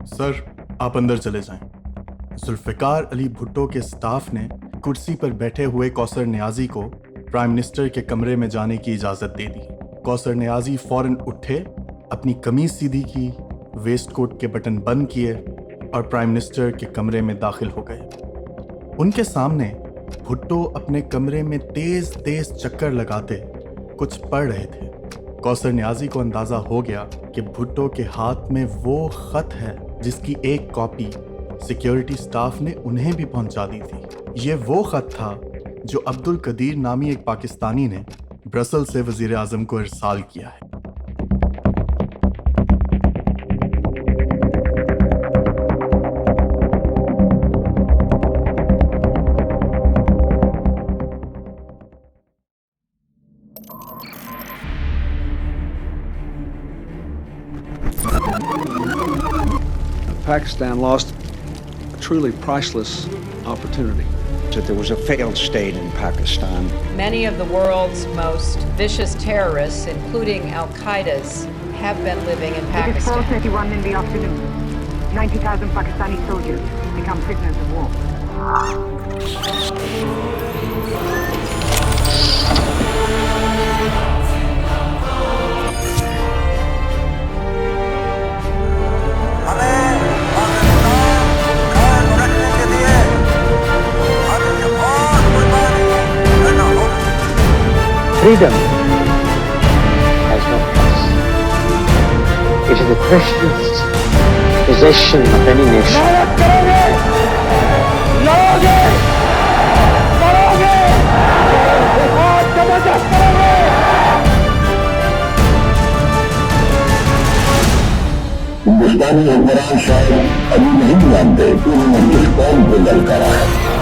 سر آپ اندر چلے جائیں۔ ذوالفقار علی بھٹو کے سٹاف نے کرسی پر بیٹھے ہوئے کوثر نیازی کو پرائم منسٹر کے کمرے میں جانے کی اجازت دے دی۔ کوثر نیازی فوراً اٹھے، اپنی قمیض سیدھی کی، ویسٹ کوٹ کے بٹن بند کیے اور پرائم منسٹر کے کمرے میں داخل ہو گئے۔ ان کے سامنے بھٹو اپنے کمرے میں تیز تیز چکر لگاتے کچھ پڑھ رہے تھے۔ کوثر نیازی کو اندازہ ہو گیا کہ بھٹو کے ہاتھ میں وہ خط ہے جس کی ایک کاپی سیکیورٹی سٹاف نے انہیں بھی پہنچا دی تھی۔ یہ وہ خط تھا جو عبد القدیر نامی ایک پاکستانی نے برسل سے وزیر اعظم کو ارسال کیا ہے۔ Pakistan lost a truly priceless opportunity. That there was a failed state in Pakistan. Many of the world's most vicious terrorists, including Al-Qaeda's, have been living in It is Pakistan. 4:31 in the afternoon. 90,000 Pakistani soldiers become prisoners of war. Freedom has no price. It is the precious possession of any nation. ہندوستانی حکمران شاید ابھی نہیں جانتے کہ انہوں نے کس قوم کو للکارا ہے۔